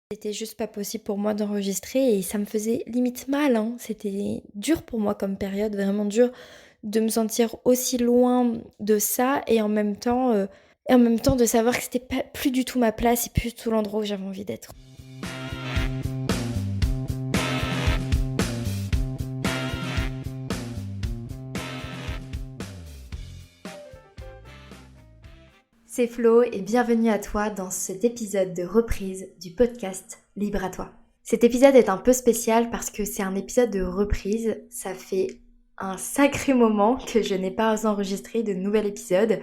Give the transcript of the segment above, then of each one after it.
C'était juste pas possible pour moi d'enregistrer et ça me faisait limite mal, hein. C'était dur pour moi comme période, vraiment dur de me sentir aussi loin de ça et en même temps de savoir que c'était pas plus du tout ma place et plus du tout l'endroit où j'avais envie d'être. C'est Flo et bienvenue à toi dans cet épisode de reprise du podcast Libre à toi. Cet épisode est un peu spécial parce que c'est un épisode de reprise. Ça fait un sacré moment que je n'ai pas enregistré de nouvel épisode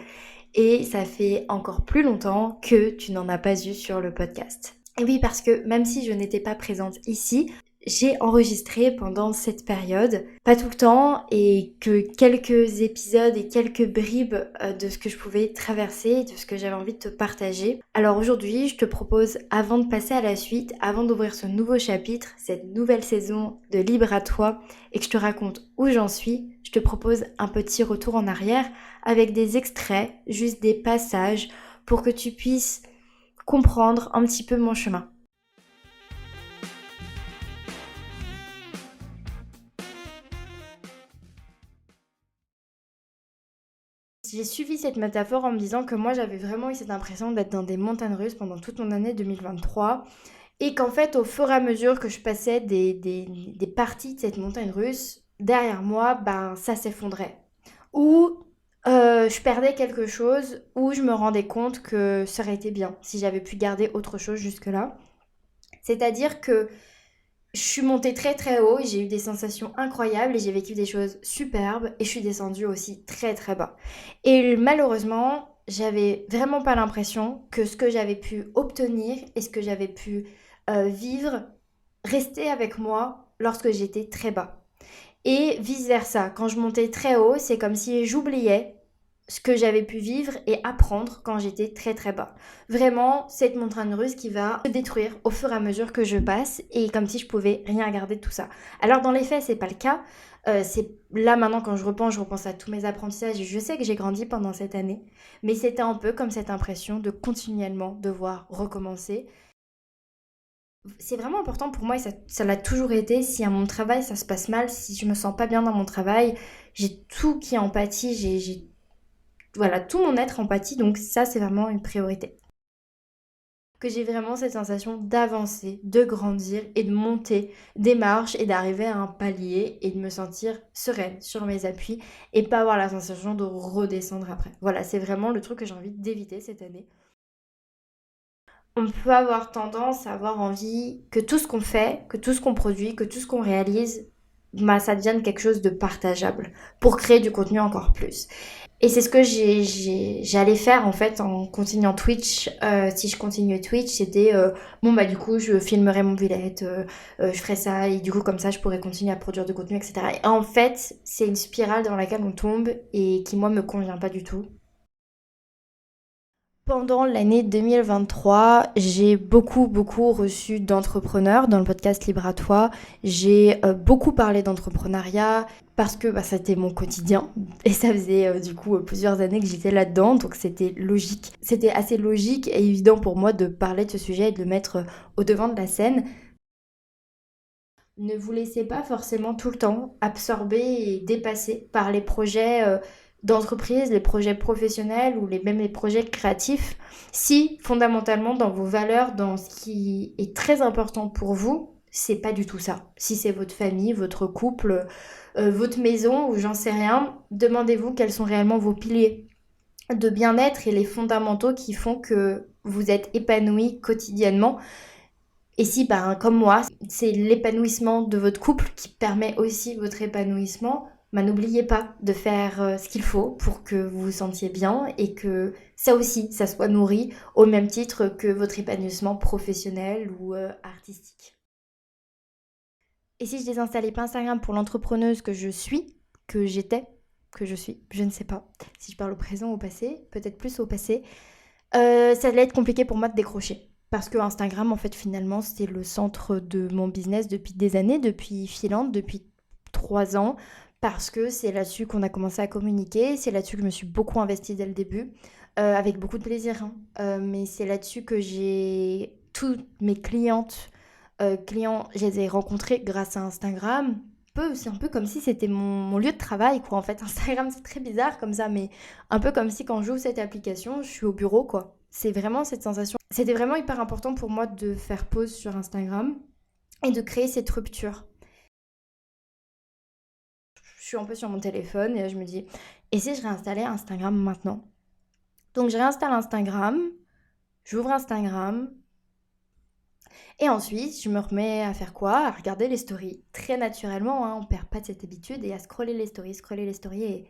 et ça fait encore plus longtemps que tu n'en as pas eu sur le podcast. Et oui, parce que même si je n'étais pas présente ici, j'ai enregistré pendant cette période, pas tout le temps, et que quelques épisodes et quelques bribes de ce que je pouvais traverser, de ce que j'avais envie de te partager. Alors aujourd'hui, je te propose, avant de passer à la suite, avant d'ouvrir ce nouveau chapitre, cette nouvelle saison de Libre à toi, et que je te raconte où j'en suis, je te propose un petit retour en arrière avec des extraits, juste des passages, pour que tu puisses comprendre un petit peu mon chemin. J'ai suivi cette métaphore en me disant que moi j'avais vraiment eu cette impression d'être dans des montagnes russes pendant toute mon année 2023 et qu'en fait au fur et à mesure que je passais des parties de cette montagne russe, derrière moi, ben ça s'effondrait. Ou je perdais quelque chose, ou je me rendais compte que ça aurait été bien si j'avais pu garder autre chose jusque-là. C'est-à-dire que je suis montée très très haut et j'ai eu des sensations incroyables et j'ai vécu des choses superbes et je suis descendue aussi très très bas. Et malheureusement, j'avais vraiment pas l'impression que ce que j'avais pu obtenir et ce que j'avais pu vivre restait avec moi lorsque j'étais très bas. Et vice-versa, quand je montais très haut, c'est comme si j'oubliais ce que j'avais pu vivre et apprendre quand j'étais très très bas. Vraiment, cette montagne russe qui va se détruire au fur et à mesure que je passe et comme si je pouvais rien garder de tout ça. Alors dans les faits, c'est pas le cas. C'est là maintenant quand je repense à tous mes apprentissages et je sais que j'ai grandi pendant cette année, mais c'était un peu comme cette impression de continuellement devoir recommencer. C'est vraiment important pour moi et ça l'a toujours été. Si à mon travail ça se passe mal, si je me sens pas bien dans mon travail, j'ai tout qui empathie, j'ai voilà, tout mon être empathie, donc ça c'est vraiment une priorité. Que j'ai vraiment cette sensation d'avancer, de grandir et de monter des marches et d'arriver à un palier et de me sentir sereine sur mes appuis et pas avoir la sensation de redescendre après. Voilà, c'est vraiment le truc que j'ai envie d'éviter cette année. On peut avoir tendance à avoir envie que tout ce qu'on fait, que tout ce qu'on produit, que tout ce qu'on réalise, bah, ça devienne quelque chose de partageable pour créer du contenu encore plus. Et c'est ce que j'allais faire en fait en continuant Twitch. Si je continuais Twitch, c'était bon bah du coup je filmerais mon villette, je ferais ça et du coup comme ça je pourrais continuer à produire du contenu, etc. Et en fait, c'est une spirale dans laquelle on tombe et qui moi me convient pas du tout. Pendant l'année 2023, j'ai beaucoup reçu d'entrepreneurs dans le podcast Libre à toi. J'ai beaucoup parlé d'entrepreneuriat parce que bah, c'était mon quotidien et ça faisait du coup plusieurs années que j'étais là-dedans, donc c'était logique. C'était assez logique et évident pour moi de parler de ce sujet et de le mettre au devant de la scène. Ne vous laissez pas forcément tout le temps absorber et dépasser par les projets d'entreprise, les projets professionnels ou même les projets créatifs. Si fondamentalement dans vos valeurs, dans ce qui est très important pour vous, c'est pas du tout ça. Si c'est votre famille, votre couple, votre maison ou j'en sais rien, demandez-vous quels sont réellement vos piliers de bien-être et les fondamentaux qui font que vous êtes épanoui quotidiennement et si, ben, comme moi, c'est l'épanouissement de votre couple qui permet aussi votre épanouissement, ben, n'oubliez pas de faire ce qu'il faut pour que vous vous sentiez bien et que ça aussi, ça soit nourri au même titre que votre épanouissement professionnel ou artistique. Et si je désinstallais pas Instagram pour l'entrepreneuse que je suis, que j'étais, que je suis, je ne sais pas. Si je parle au présent ou au passé, peut-être plus au passé, ça allait être compliqué pour moi de décrocher. Parce que Instagram, en fait, finalement, c'était le centre de mon business depuis des années, depuis Filante, depuis 3 ans. Parce que c'est là-dessus qu'on a commencé à communiquer, c'est là-dessus que je me suis beaucoup investie dès le début, avec beaucoup de plaisir, hein. Mais c'est là-dessus que j'ai toutes mes clients, je les ai rencontrés grâce à Instagram. C'est un peu comme si c'était mon lieu de travail, quoi. En fait, Instagram, c'est très bizarre comme ça, mais un peu comme si quand j'ouvre cette application, je suis au bureau, quoi. C'est vraiment cette sensation. C'était vraiment hyper important pour moi de faire pause sur Instagram et de créer cette rupture. Je suis un peu sur mon téléphone et je me dis, et si je réinstallais Instagram maintenant? Donc je réinstalle Instagram, j'ouvre Instagram, et ensuite je me remets à faire quoi? À regarder les stories. Très naturellement, hein, on perd pas de cette habitude, et à scroller les stories,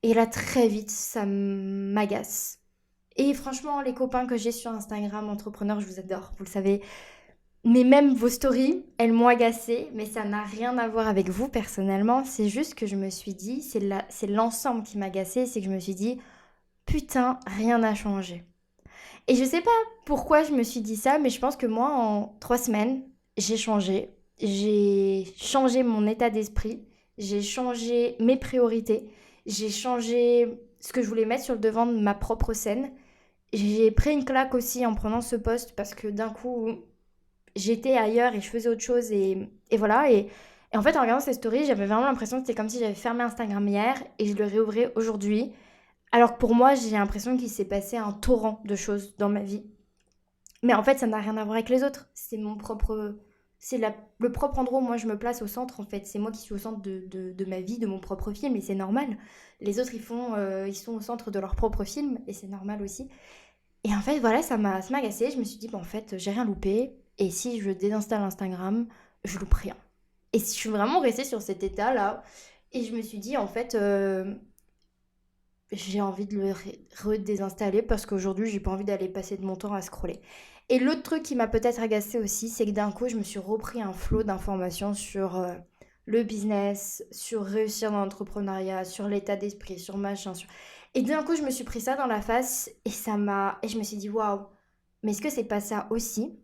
et là très vite ça m'agace. Et franchement, les copains que j'ai sur Instagram, entrepreneurs, je vous adore, vous le savez. Mais même vos stories, elles m'ont agacée, mais ça n'a rien à voir avec vous personnellement. C'est juste que je me suis dit, c'est l'ensemble qui m'a agacée, c'est que je me suis dit, putain, rien n'a changé. Et je sais pas pourquoi je me suis dit ça, mais je pense que moi, en 3 semaines, j'ai changé. J'ai changé mon état d'esprit, j'ai changé mes priorités, j'ai changé ce que je voulais mettre sur le devant de ma propre scène. J'ai pris une claque aussi en prenant ce poste parce que d'un coup, j'étais ailleurs et je faisais autre chose et voilà. Et en fait, en regardant ces stories, j'avais vraiment l'impression que c'était comme si j'avais fermé Instagram hier et je le réouvrais aujourd'hui. Alors que pour moi, j'ai l'impression qu'il s'est passé un torrent de choses dans ma vie. Mais en fait, ça n'a rien à voir avec les autres. C'est mon propre... le propre endroit où moi je me place au centre, en fait. C'est moi qui suis au centre de ma vie, de mon propre film, et c'est normal. Les autres, ils sont au centre de leur propre film, et c'est normal aussi. Et en fait, voilà, ça m'a agacée. Je me suis dit, bah, en fait, j'ai rien loupé. Et si je désinstalle Instagram, je loupe rien. Et je suis vraiment restée sur cet état-là. Et je me suis dit, en fait, j'ai envie de le redésinstaller parce qu'aujourd'hui, j'ai pas envie d'aller passer de mon temps à scroller. Et l'autre truc qui m'a peut-être agacée aussi, c'est que d'un coup, je me suis repris un flot d'informations sur le business, sur réussir dans l'entrepreneuriat, sur l'état d'esprit, sur machin. Et d'un coup, je me suis pris ça dans la face et et je me suis dit, waouh, mais est-ce que c'est pas ça aussi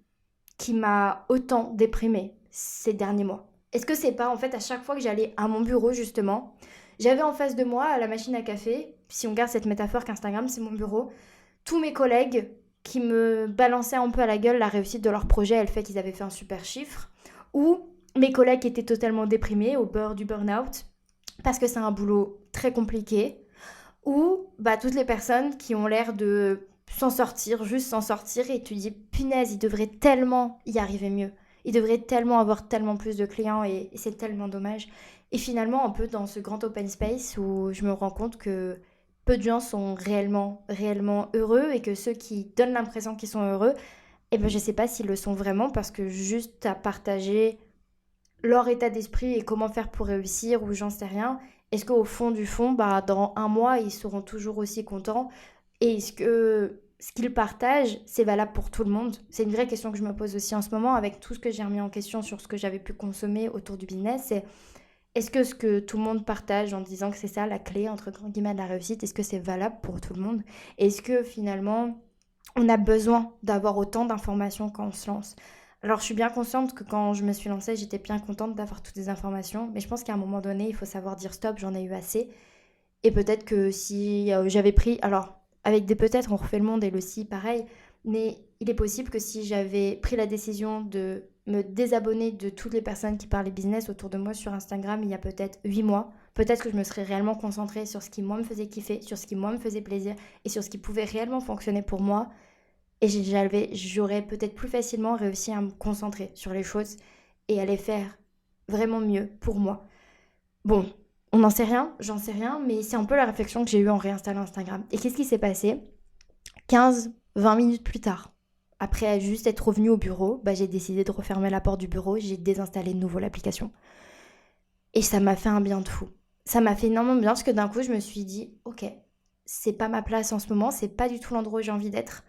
qui m'a autant déprimée ces derniers mois? Est-ce que c'est pas en fait à chaque fois que j'allais à mon bureau justement, j'avais en face de moi la machine à café, si on garde cette métaphore qu'Instagram c'est mon bureau, tous mes collègues qui me balançaient un peu à la gueule la réussite de leur projet et le fait qu'ils avaient fait un super chiffre, ou mes collègues qui étaient totalement déprimés au bord du burn-out parce que c'est un boulot très compliqué, ou bah, toutes les personnes qui ont l'air de s'en sortir, juste s'en sortir, et tu dis, punaise, ils devraient tellement y arriver mieux. Ils devraient tellement avoir tellement plus de clients et c'est tellement dommage. Et finalement, un peu dans ce grand open space où je me rends compte que peu de gens sont réellement heureux et que ceux qui donnent l'impression qu'ils sont heureux, eh ben, je sais pas s'ils le sont vraiment parce que juste à partager leur état d'esprit et comment faire pour réussir ou j'en sais rien. Est-ce qu'au fond du fond, bah, dans un mois, ils seront toujours aussi contents? Et est-ce que ce qu'ils partagent, c'est valable pour tout le monde? C'est une vraie question que je me pose aussi en ce moment avec tout ce que j'ai remis en question sur ce que j'avais pu consommer autour du business. C'est est-ce que ce que tout le monde partage en disant que c'est ça la clé, entre grands guillemets, de la réussite, est-ce que c'est valable pour tout le monde? Est-ce que finalement, on a besoin d'avoir autant d'informations quand on se lance? Alors, je suis bien consciente que quand je me suis lancée, j'étais bien contente d'avoir toutes les informations, mais je pense qu'à un moment donné, il faut savoir dire stop, j'en ai eu assez. Et peut-être que si j'avais pris, alors avec des peut-être, on refait le monde et le si, pareil, mais il est possible que si j'avais pris la décision de me désabonner de toutes les personnes qui parlaient business autour de moi sur Instagram il y a peut-être 8 mois, peut-être que je me serais réellement concentrée sur ce qui moi me faisait kiffer, sur ce qui moi me faisait plaisir et sur ce qui pouvait réellement fonctionner pour moi. Et j'aurais peut-être plus facilement réussi à me concentrer sur les choses et à les faire vraiment mieux pour moi. Bon, on n'en sait rien, j'en sais rien, mais c'est un peu la réflexion que j'ai eue en réinstallant Instagram. Et qu'est-ce qui s'est passé? 15-20 minutes plus tard, après juste être revenue au bureau, bah, j'ai décidé de refermer la porte du bureau, j'ai désinstallé de nouveau l'application. Et ça m'a fait un bien de fou. Ça m'a fait énormément bien parce que d'un coup, je me suis dit, ok, c'est pas ma place en ce moment, c'est pas du tout l'endroit où j'ai envie d'être.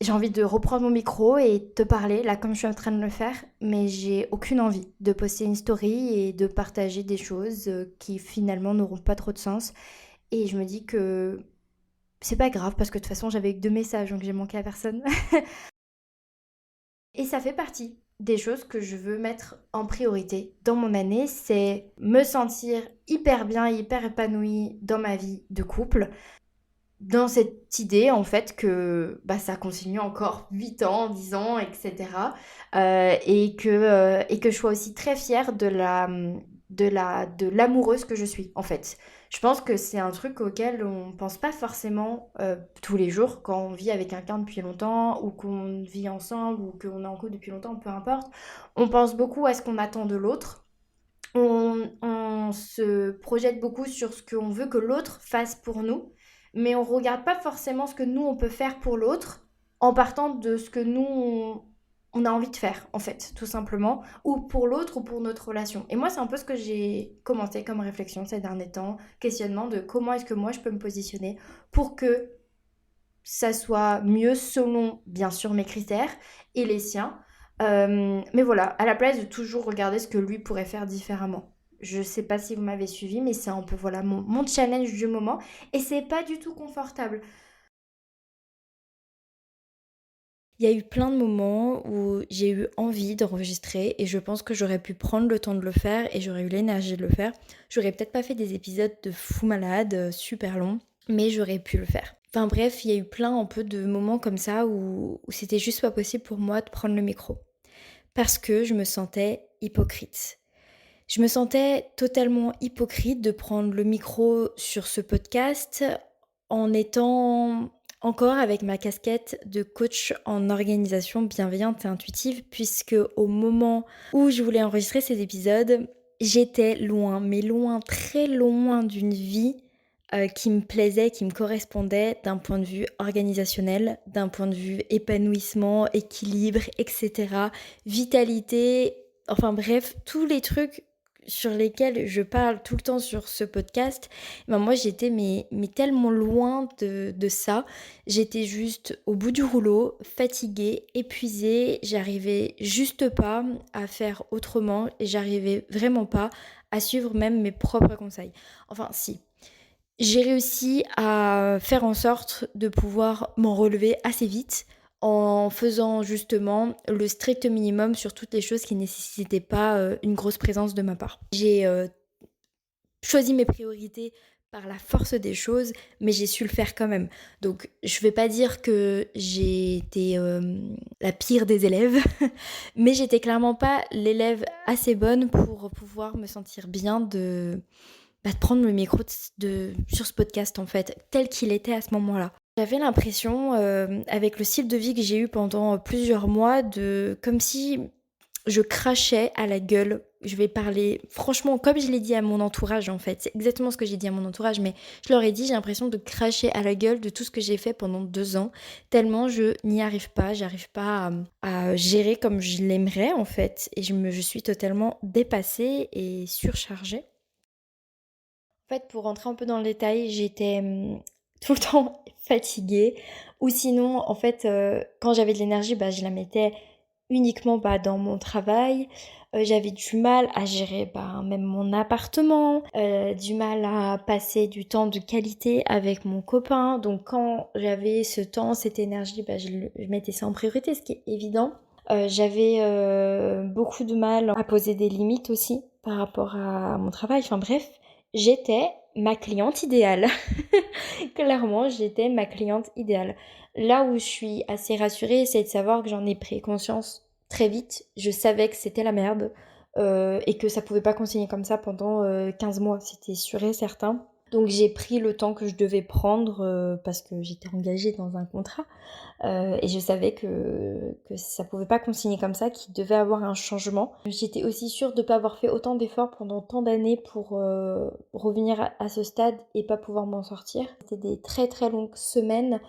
J'ai envie de reprendre mon micro et te parler, là, comme je suis en train de le faire, mais j'ai aucune envie de poster une story et de partager des choses qui finalement n'auront pas trop de sens. Et je me dis que c'est pas grave parce que de toute façon, j'avais eu que 2 messages, donc j'ai manqué à personne. Et ça fait partie des choses que je veux mettre en priorité dans mon année, c'est me sentir hyper bien, hyper épanouie dans ma vie de couple, dans cette idée en fait que bah, ça continue encore 8 ans, 10 ans, etc. Et que je sois aussi très fière de l'amoureuse que je suis en fait. Je pense que c'est un truc auquel on pense pas forcément tous les jours quand on vit avec quelqu'un depuis longtemps ou qu'on vit ensemble ou qu'on est en couple depuis longtemps, peu importe. On pense beaucoup à ce qu'on attend de l'autre. On se projette beaucoup sur ce qu'on veut que l'autre fasse pour nous, mais on regarde pas forcément ce que nous, on peut faire pour l'autre en partant de ce que nous, on a envie de faire, en fait, tout simplement, ou pour l'autre ou pour notre relation. Et moi, c'est un peu ce que j'ai commencé comme réflexion ces derniers temps, questionnement de comment est-ce que moi, je peux me positionner pour que ça soit mieux selon, bien sûr, mes critères et les siens. Mais voilà, à la place de toujours regarder ce que lui pourrait faire différemment. Je sais pas si vous m'avez suivi, mais c'est un peu voilà mon challenge du moment. Et c'est pas du tout confortable. Il y a eu plein de moments où j'ai eu envie d'enregistrer et je pense que j'aurais pu prendre le temps de le faire et j'aurais eu l'énergie de le faire. J'aurais peut-être pas fait des épisodes de fou malade, super longs, mais j'aurais pu le faire. Enfin bref, il y a eu plein un peu de moments comme ça où c'était juste pas possible pour moi de prendre le micro. Parce que je me sentais hypocrite. Je me sentais totalement hypocrite de prendre le micro sur ce podcast en étant encore avec ma casquette de coach en organisation bienveillante et intuitive, puisque au moment où je voulais enregistrer ces épisodes, j'étais loin, mais loin, très loin d'une vie qui me plaisait, qui me correspondait d'un point de vue organisationnel, d'un point de vue épanouissement, équilibre, etc. Vitalité, enfin bref, tous les trucs sur lesquels je parle tout le temps sur ce podcast, ben moi j'étais mais tellement loin de ça. J'étais juste au bout du rouleau, fatiguée, épuisée, j'arrivais juste pas à faire autrement et j'arrivais vraiment pas à suivre même mes propres conseils. Enfin si, j'ai réussi à faire en sorte de pouvoir m'en relever assez vite en faisant justement le strict minimum sur toutes les choses qui ne nécessitaient pas une grosse présence de ma part. J'ai choisi mes priorités par la force des choses, mais j'ai su le faire quand même. Donc je vais pas dire que j'ai été la pire des élèves, mais j'étais clairement pas l'élève assez bonne pour pouvoir me sentir bien de prendre le micro sur ce podcast en fait, tel qu'il était à ce moment-là. J'avais l'impression, avec le style de vie que j'ai eu pendant plusieurs mois, comme si je crachais à la gueule. Je vais parler franchement comme je l'ai dit à mon entourage en fait. C'est exactement ce que j'ai dit à mon entourage, mais je leur ai dit j'ai l'impression de cracher à la gueule de tout ce que j'ai fait pendant 2 ans, tellement je n'y arrive pas, j'arrive pas à gérer comme je l'aimerais en fait, et je suis totalement dépassée et surchargée. En fait, pour rentrer un peu dans le détail, j'étais tout le temps fatiguée. Ou sinon, en fait, quand j'avais de l'énergie, bah, je la mettais uniquement bah, dans mon travail. J'avais du mal à gérer bah, même mon appartement, du mal à passer du temps de qualité avec mon copain. Donc quand j'avais ce temps, cette énergie, bah, je mettais ça en priorité, ce qui est évident. J'avais beaucoup de mal à poser des limites aussi par rapport à mon travail. Enfin bref, j'étais ma cliente idéale. Clairement, j'étais ma cliente idéale. Là où je suis assez rassurée, c'est de savoir que j'en ai pris conscience très vite. Je savais que c'était la merde et que ça pouvait pas continuer comme ça pendant 15 mois, c'était sûr et certain. Donc j'ai pris le temps que je devais prendre parce que j'étais engagée dans un contrat. Et je savais que ça pouvait pas continuer comme ça, qu'il devait avoir un changement. J'étais aussi sûre de ne pas avoir fait autant d'efforts pendant tant d'années pour revenir à ce stade et pas pouvoir m'en sortir. C'était des très très longues semaines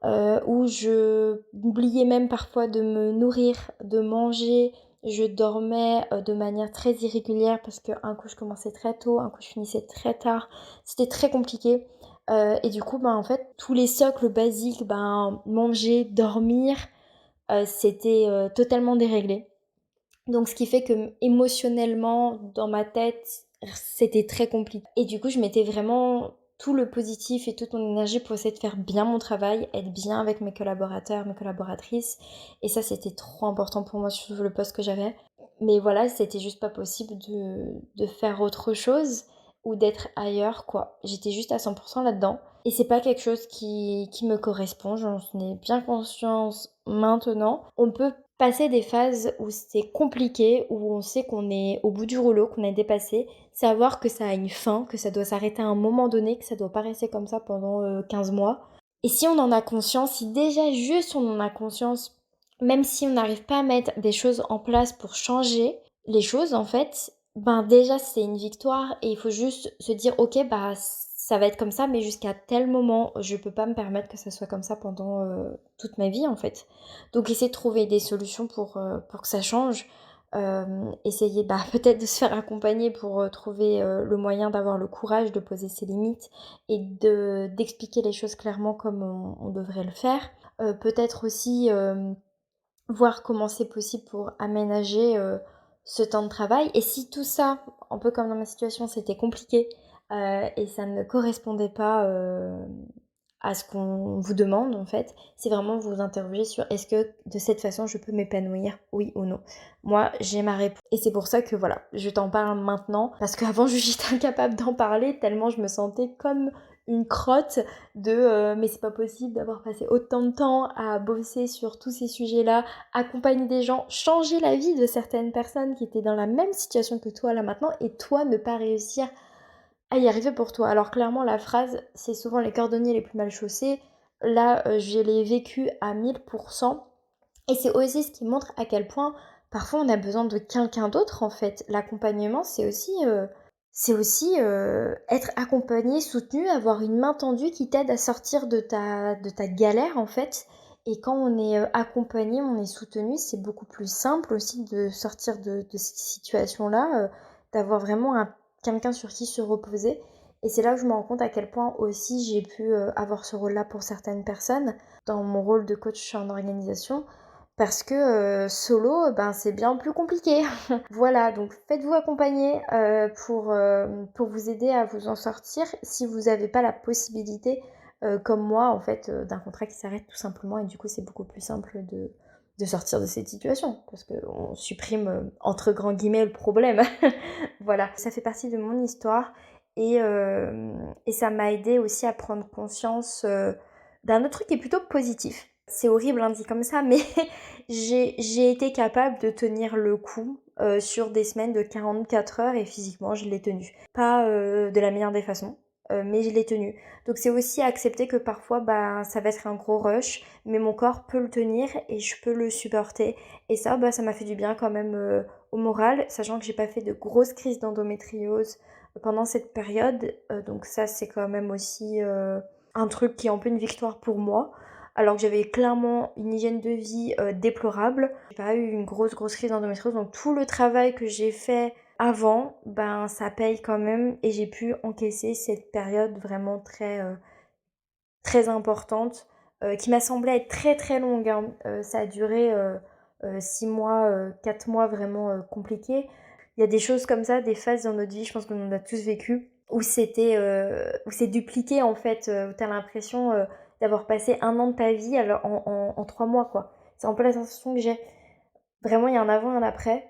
où je m'oubliais même parfois de me nourrir, de manger. Je dormais de manière très irrégulière parce qu'un coup je commençais très tôt, un coup je finissais très tard. C'était très compliqué. Et du coup, ben, en fait, tous les socles basiques, ben, manger, dormir, c'était totalement déréglé. Donc, ce qui fait que émotionnellement, dans ma tête, c'était très compliqué. Et du coup, je mettais vraiment tout le positif et toute mon énergie pour essayer de faire bien mon travail, être bien avec mes collaborateurs, mes collaboratrices. Et ça, c'était trop important pour moi sur le poste que j'avais. Mais voilà, c'était juste pas possible de faire autre chose. ou d'être ailleurs, quoi. J'étais juste à 100% là-dedans. Et c'est pas quelque chose qui me correspond, j'en ai bien conscience maintenant. On peut passer des phases où c'est compliqué, où on sait qu'on est au bout du rouleau, qu'on est dépassé, savoir que ça a une fin, que ça doit s'arrêter à un moment donné, que ça doit pas rester comme ça pendant 15 mois. Et si on en a conscience, si déjà juste on en a conscience, même si on n'arrive pas à mettre des choses en place pour changer les choses, en fait, ben déjà c'est une victoire et il faut juste se dire ok bah ça va être comme ça mais jusqu'à tel moment je peux pas me permettre que ça soit comme ça pendant toute ma vie en fait. Donc essayer de trouver des solutions pour que ça change. Essayer bah, peut-être de se faire accompagner pour trouver le moyen d'avoir le courage de poser ses limites et d'expliquer les choses clairement comme on devrait le faire. Peut-être aussi voir comment c'est possible pour aménager ce temps de travail. Et si tout ça, un peu comme dans ma situation, c'était compliqué et ça ne correspondait pas à ce qu'on vous demande en fait, c'est vraiment vous interroger sur est-ce que de cette façon je peux m'épanouir, oui ou non. Moi j'ai ma réponse et c'est pour ça que voilà, je t'en parle maintenant parce qu'avant j'étais incapable d'en parler tellement je me sentais comme une crotte de mais c'est pas possible d'avoir passé autant de temps à bosser sur tous ces sujets-là, accompagner des gens, changer la vie de certaines personnes qui étaient dans la même situation que toi là maintenant et toi ne pas réussir à y arriver pour toi. Alors clairement la phrase c'est souvent les cordonniers les plus mal chaussés. Là je l'ai vécu à 1000% et c'est aussi ce qui montre à quel point parfois on a besoin de quelqu'un d'autre en fait. L'accompagnement c'est aussi être accompagné, soutenu, avoir une main tendue qui t'aide à sortir de ta galère en fait. Et quand on est accompagné, on est soutenu, c'est beaucoup plus simple aussi de sortir de ces situations-là, d'avoir vraiment quelqu'un sur qui se reposer. Et c'est là où je me rends compte à quel point aussi j'ai pu avoir ce rôle-là pour certaines personnes dans mon rôle de coach en organisation. Parce que solo, ben, c'est bien plus compliqué. Voilà, donc faites-vous accompagner pour vous aider à vous en sortir si vous n'avez pas la possibilité, comme moi, en fait, d'un contrat qui s'arrête tout simplement. Et du coup, c'est beaucoup plus simple de sortir de cette situation parce qu'on supprime, entre grands guillemets, le problème. Voilà, ça fait partie de mon histoire et ça m'a aidé aussi à prendre conscience d'un autre truc qui est plutôt positif. C'est horrible hein, dit comme ça, mais j'ai été capable de tenir le coup sur des semaines de 44 heures et physiquement je l'ai tenu. Pas de la meilleure des façons, mais je l'ai tenu. Donc c'est aussi accepter que parfois bah, ça va être un gros rush, mais mon corps peut le tenir et je peux le supporter. Et ça, bah, ça m'a fait du bien quand même au moral, sachant que j'ai pas fait de grosses crises d'endométriose pendant cette période. Donc ça c'est quand même aussi un truc qui est un peu une victoire pour moi alors que j'avais clairement une hygiène de vie déplorable. J'ai pas eu une grosse crise d'endométriose, donc tout le travail que j'ai fait avant, ben ça paye quand même et j'ai pu encaisser cette période vraiment très importante qui m'a semblé être très longue. Hein. Ça a duré 6 mois, 4 mois vraiment compliqués. Il y a des choses comme ça, des phases dans notre vie, je pense qu'on en a tous vécu, où où c'est dupliqué en fait, où t'as l'impression d'avoir passé un an de ta vie alors en 3 mois quoi. C'est un peu la sensation que j'ai. Vraiment, il y a un avant et un après,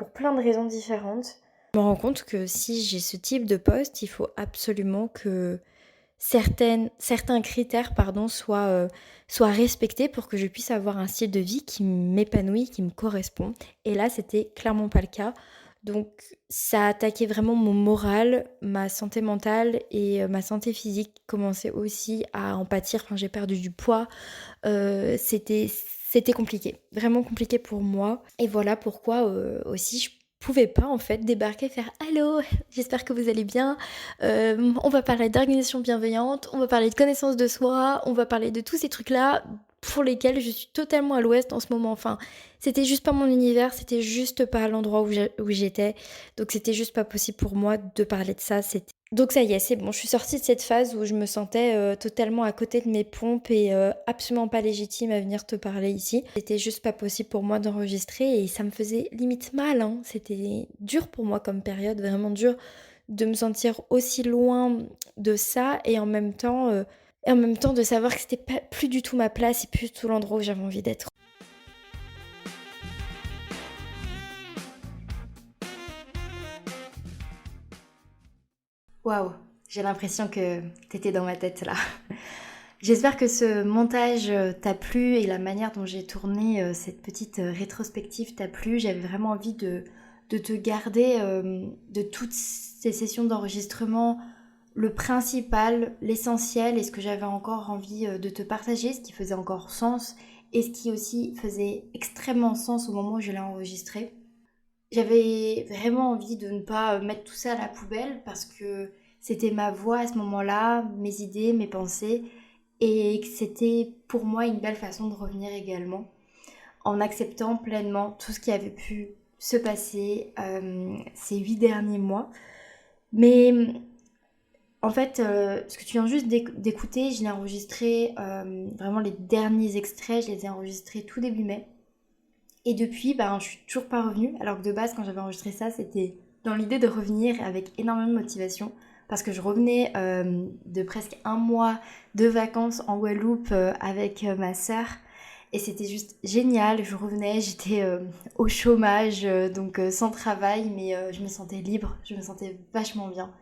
pour plein de raisons différentes. Je me rends compte que si j'ai ce type de poste, il faut absolument que certains critères soient respectés pour que je puisse avoir un style de vie qui m'épanouit, qui me correspond. Et là, c'était clairement pas le cas. Donc, ça attaquait vraiment mon moral, ma santé mentale et ma santé physique commençait aussi à en pâtir. Enfin, j'ai perdu du poids. C'était compliqué, vraiment compliqué pour moi. Et voilà pourquoi aussi je pouvais pas en fait débarquer et faire allô, j'espère que vous allez bien, on va parler d'organisation bienveillante, on va parler de connaissance de soi, on va parler de tous ces trucs là pour lesquels je suis totalement à l'ouest en ce moment. Enfin, c'était juste pas mon univers, c'était juste pas l'endroit où j'étais, donc c'était juste pas possible pour moi de parler de ça. Donc ça y est, c'est bon, je suis sortie de cette phase où je me sentais totalement à côté de mes pompes et absolument pas légitime à venir te parler ici. C'était juste pas possible pour moi d'enregistrer et ça me faisait limite mal, hein. C'était dur pour moi comme période, vraiment dur de me sentir aussi loin de ça et en même temps de savoir que c'était pas, plus du tout ma place et plus du tout l'endroit où j'avais envie d'être. Waouh, j'ai l'impression que t'étais dans ma tête là. J'espère que ce montage t'a plu et la manière dont j'ai tourné cette petite rétrospective t'a plu. J'avais vraiment envie de te garder de toutes ces sessions d'enregistrement le principal, l'essentiel et ce que j'avais encore envie de te partager, ce qui faisait encore sens et ce qui aussi faisait extrêmement sens au moment où je l'ai enregistré. J'avais vraiment envie de ne pas mettre tout ça à la poubelle parce que c'était ma voix à ce moment-là, mes idées, mes pensées, et que c'était pour moi une belle façon de revenir également, en acceptant pleinement tout ce qui avait pu se passer ces 8 derniers mois. Mais en fait, ce que tu viens juste d'écouter, je l'ai enregistré, vraiment les derniers extraits, je les ai enregistrés tout début mai. Et depuis, ben, je suis toujours pas revenue, alors que de base, quand j'avais enregistré ça, c'était dans l'idée de revenir avec énormément de motivation, parce que je revenais de presque un mois de vacances en Guadeloupe avec ma sœur, et c'était juste génial. Je revenais, j'étais au chômage, donc sans travail, mais je me sentais libre, je me sentais vachement bien.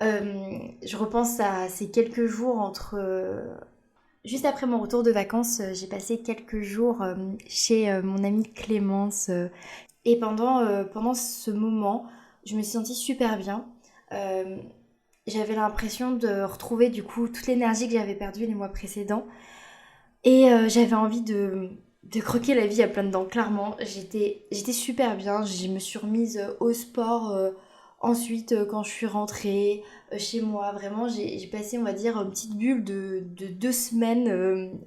Je repense à ces quelques jours entre juste après mon retour de vacances, j'ai passé quelques jours chez mon amie Clémence. Et pendant ce moment, je me suis sentie super bien. Euh, J'avais l'impression de retrouver du coup toute l'énergie que j'avais perdue les mois précédents. Et j'avais envie de croquer la vie à pleines dents, clairement. J'étais super bien. Je me suis remise au sport ensuite quand je suis rentrée chez moi. Vraiment, j'ai passé, on va dire, une petite bulle de 2 semaines,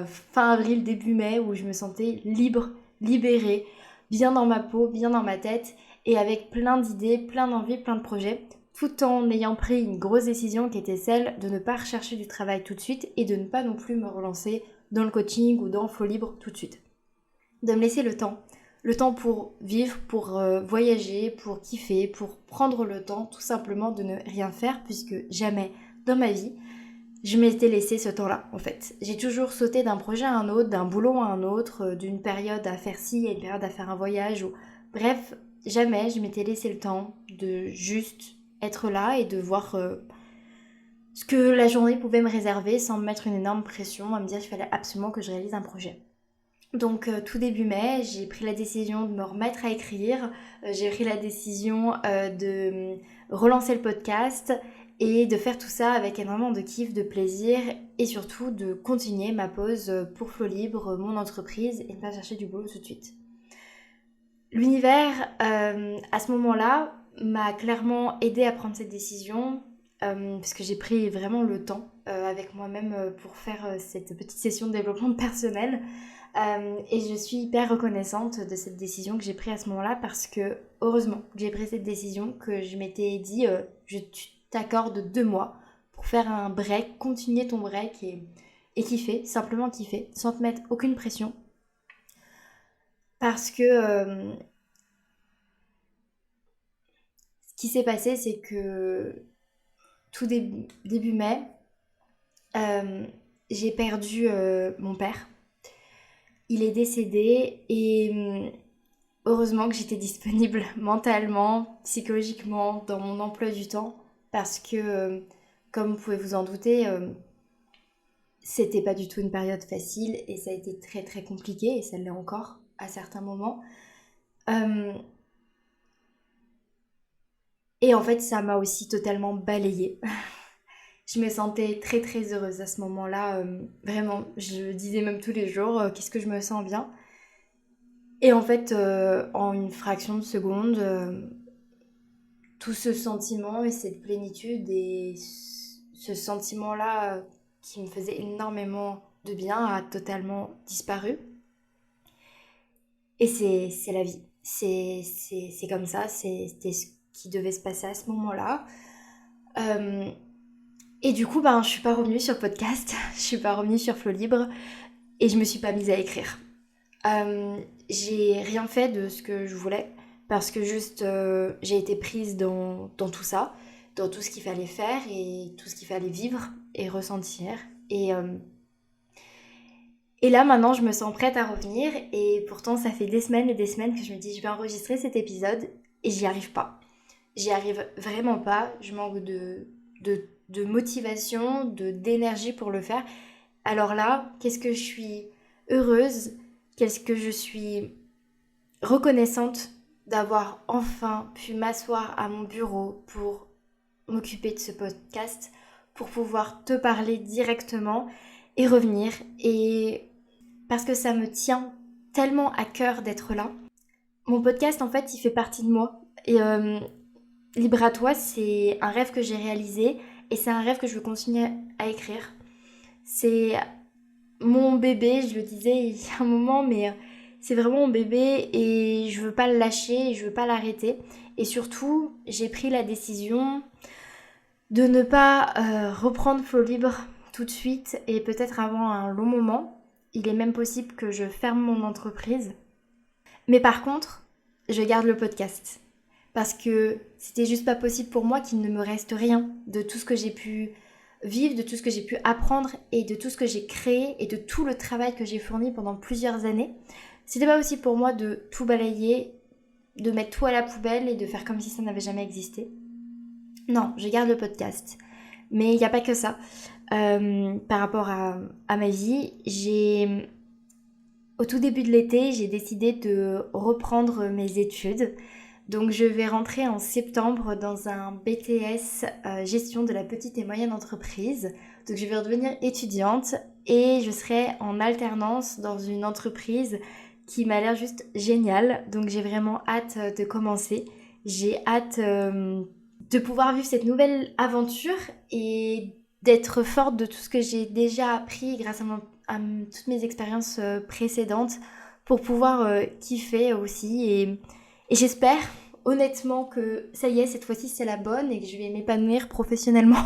fin avril, début mai, où je me sentais libre, libérée, bien dans ma peau, bien dans ma tête, et avec plein d'idées, plein d'envies, plein de projets, tout en ayant pris une grosse décision qui était celle de ne pas rechercher du travail tout de suite et de ne pas non plus me relancer dans le coaching ou dans Faux Libre tout de suite. De me laisser le temps pour vivre, pour voyager, pour kiffer, pour prendre le temps tout simplement de ne rien faire puisque jamais dans ma vie je m'étais laissé ce temps-là en fait. J'ai toujours sauté d'un projet à un autre, d'un boulot à un autre, d'une période à faire ci à une période à faire un voyage ou bref, jamais je m'étais laissé le temps de juste être là et de voir ce que la journée pouvait me réserver sans me mettre une énorme pression à me dire qu'il fallait absolument que je réalise un projet. Donc tout début mai, j'ai pris la décision de me remettre à écrire, j'ai pris la décision de relancer le podcast et de faire tout ça avec énormément de kiff, de plaisir et surtout de continuer ma pause pour Flow Libre, mon entreprise et ne pas chercher du boulot tout de suite. L'univers, à ce moment-là, m'a clairement aidé à prendre cette décision parce que j'ai pris vraiment le temps avec moi-même pour faire cette petite session de développement personnel. Et je suis hyper reconnaissante de cette décision que j'ai prise à ce moment-là parce que, heureusement, que j'ai pris cette décision, que je m'étais dit, je t'accorde 2 mois pour faire un break, continuer ton break et kiffer, simplement kiffer, sans te mettre aucune pression. Parce que ce qui s'est passé, c'est que tout début mai, euh, j'ai perdu mon père. Il est décédé et heureusement que j'étais disponible mentalement, psychologiquement, dans mon emploi du temps, parce que, comme vous pouvez vous en douter, c'était pas du tout une période facile et ça a été très très compliqué et ça l'est encore à certains moments. Euh, et en fait, ça m'a aussi totalement balayée. Je me sentais très très heureuse à ce moment-là, vraiment. Je disais même tous les jours, qu'est-ce que je me sens bien. Et en fait, en une fraction de seconde, tout ce sentiment et cette plénitude et ce sentiment-là qui me faisait énormément de bien a totalement disparu. Et c'est la vie. C'est comme ça, c'était ce qui devait se passer à ce moment-là. Euh, et du coup, ben, je suis pas revenue sur podcast, je suis pas revenue sur Flow Libre et je me suis pas mise à écrire. J'ai rien fait de ce que je voulais parce que juste j'ai été prise dans tout ça, dans tout ce qu'il fallait faire et tout ce qu'il fallait vivre et ressentir. Et là maintenant je me sens prête à revenir et pourtant ça fait des semaines et des semaines que je me dis je vais enregistrer cet épisode et j'y arrive pas. j'y arrive vraiment pas. Je manque de motivation, d'énergie pour le faire. Alors là, qu'est-ce que je suis heureuse, qu'est-ce que je suis reconnaissante d'avoir enfin pu m'asseoir à mon bureau pour m'occuper de ce podcast, pour pouvoir te parler directement et revenir. Et parce que ça me tient tellement à cœur d'être là. Mon podcast, en fait, il fait partie de moi. Et Libre à toi, c'est un rêve que j'ai réalisé et c'est un rêve que je veux continuer à écrire. C'est mon bébé, je le disais il y a un moment, mais c'est vraiment mon bébé et je veux pas le lâcher et je veux pas l'arrêter. Et surtout, j'ai pris la décision de ne pas reprendre Flow Libre tout de suite et peut-être avant un long moment. Il est même possible que je ferme mon entreprise. Mais par contre, je garde le podcast. Parce que c'était juste pas possible pour moi qu'il ne me reste rien de tout ce que j'ai pu vivre, de tout ce que j'ai pu apprendre et de tout ce que j'ai créé et de tout le travail que j'ai fourni pendant plusieurs années. C'était pas possible pour moi de tout balayer, de mettre tout à la poubelle et de faire comme si ça n'avait jamais existé. Non, je garde le podcast. Mais il n'y a pas que ça. Par rapport à ma vie, au tout début de l'été, j'ai décidé de reprendre mes études. Donc je vais rentrer en septembre dans un BTS gestion de la petite et moyenne entreprise. Donc je vais redevenir étudiante et je serai en alternance dans une entreprise qui m'a l'air juste géniale. Donc j'ai vraiment hâte de commencer. J'ai hâte de pouvoir vivre cette nouvelle aventure et d'être forte de tout ce que j'ai déjà appris grâce à toutes mes expériences précédentes pour pouvoir kiffer aussi et j'espère honnêtement que ça y est, cette fois-ci c'est la bonne et que je vais m'épanouir professionnellement.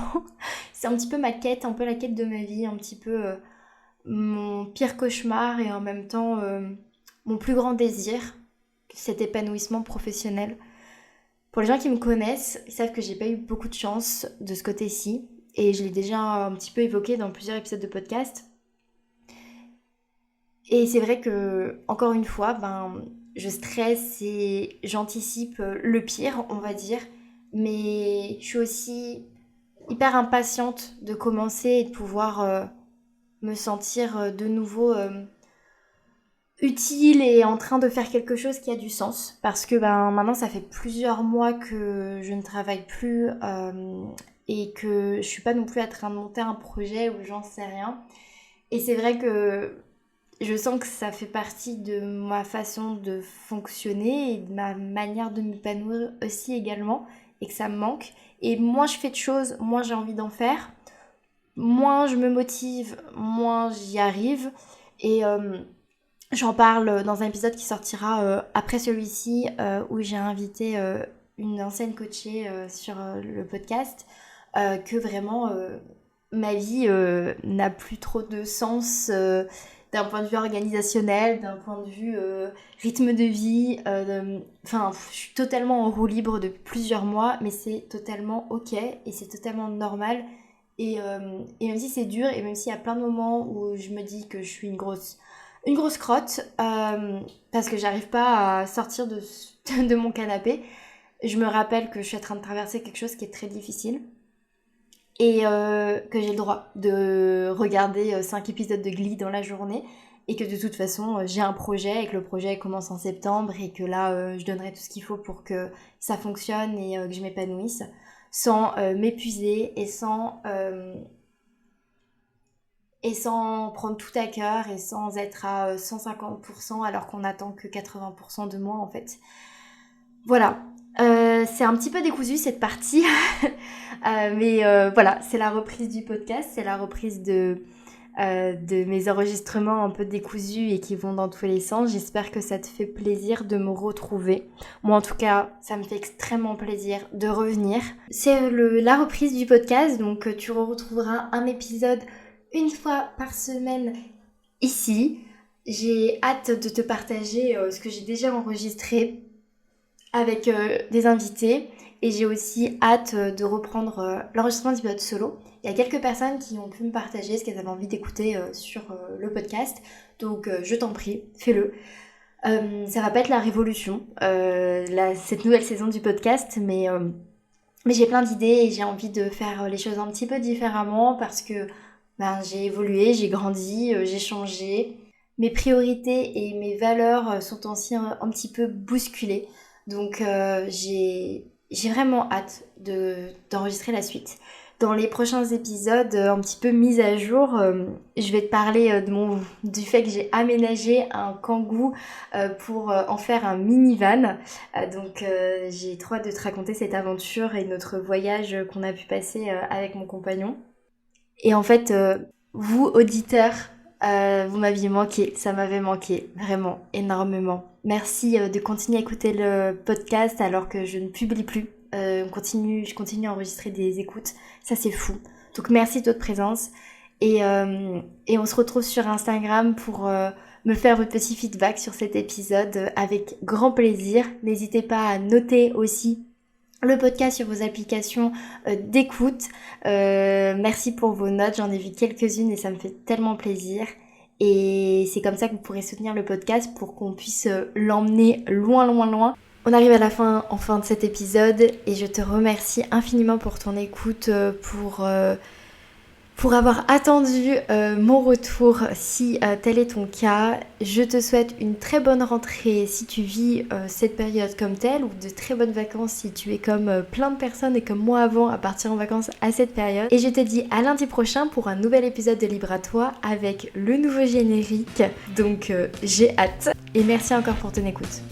C'est un petit peu ma quête, un peu la quête de ma vie, un petit peu mon pire cauchemar et en même temps mon plus grand désir, cet épanouissement professionnel. Pour les gens qui me connaissent, ils savent que j'ai pas eu beaucoup de chance de ce côté-ci et je l'ai déjà un petit peu évoqué dans plusieurs épisodes de podcast. Et c'est vrai que, encore une fois, je stresse et j'anticipe le pire, on va dire. Mais je suis aussi hyper impatiente de commencer et de pouvoir me sentir de nouveau utile et en train de faire quelque chose qui a du sens. Parce que maintenant, ça fait plusieurs mois que je ne travaille plus et que je suis pas non plus en train de monter un projet où j'en sais rien. Et c'est vrai que je sens que ça fait partie de ma façon de fonctionner et de ma manière de m'épanouir aussi également et que ça me manque. Et moins je fais de choses, moins j'ai envie d'en faire, moins je me motive, moins j'y arrive. Et j'en parle dans un épisode qui sortira après celui-ci où j'ai invité une ancienne coachée sur le podcast que vraiment ma vie n'a plus trop de sens d'un point de vue organisationnel, d'un point de vue rythme de vie. Enfin, je suis totalement en roue libre depuis plusieurs mois, mais c'est totalement ok et c'est totalement normal. Et même si c'est dur et même s'il y a plein de moments où je me dis que je suis une grosse crotte parce que j'arrive pas à sortir de mon canapé, je me rappelle que je suis en train de traverser quelque chose qui est très difficile et que j'ai le droit de regarder 5 épisodes de Glee dans la journée et que de toute façon j'ai un projet et que le projet commence en septembre et que là je donnerai tout ce qu'il faut pour que ça fonctionne et que je m'épanouisse sans m'épuiser et sans prendre tout à cœur et sans être à 150% alors qu'on attend que 80% de moi en fait. Voilà, c'est un petit peu décousu cette partie, mais voilà, c'est la reprise du podcast, c'est la reprise de mes enregistrements un peu décousus et qui vont dans tous les sens. J'espère que ça te fait plaisir de me retrouver. Moi en tout cas, ça me fait extrêmement plaisir de revenir. C'est la reprise du podcast, donc tu retrouveras un épisode une fois par semaine ici. J'ai hâte de te partager ce que j'ai déjà enregistré avec des invités et j'ai aussi hâte de reprendre l'enregistrement d'épisodes solo. Il y a quelques personnes qui ont pu me partager ce qu'elles avaient envie d'écouter sur le podcast, donc je t'en prie, fais-le. Ça va pas être la révolution, cette nouvelle saison du podcast, mais j'ai plein d'idées et j'ai envie de faire les choses un petit peu différemment parce que j'ai évolué, j'ai grandi, j'ai changé. Mes priorités et mes valeurs sont aussi un petit peu bousculées. Donc j'ai vraiment hâte d'enregistrer la suite. Dans les prochains épisodes, un petit peu mis à jour, je vais te parler du fait que j'ai aménagé un Kangoo pour en faire un minivan. J'ai trop hâte de te raconter cette aventure et notre voyage qu'on a pu passer avec mon compagnon. Et en fait, vous, auditeurs, vous m'aviez manqué, ça m'avait manqué, vraiment, énormément. Merci de continuer à écouter le podcast alors que je ne publie plus. Je continue à enregistrer des écoutes, ça c'est fou. Donc merci de votre présence et on se retrouve sur Instagram pour me faire votre petit feedback sur cet épisode avec grand plaisir. N'hésitez pas à noter aussi le podcast sur vos applications d'écoute. Merci pour vos notes, j'en ai vu quelques-unes et ça me fait tellement plaisir. Et c'est comme ça que vous pourrez soutenir le podcast pour qu'on puisse l'emmener loin, loin, loin. On arrive à la fin, de cet épisode et je te remercie infiniment pour ton écoute, pour avoir attendu mon retour si tel est ton cas. Je te souhaite une très bonne rentrée si tu vis cette période comme telle ou de très bonnes vacances si tu es comme plein de personnes et comme moi avant à partir en vacances à cette période. Et je te dis à lundi prochain pour un nouvel épisode de Libre à toi avec le nouveau générique. Donc j'ai hâte et merci encore pour ton écoute.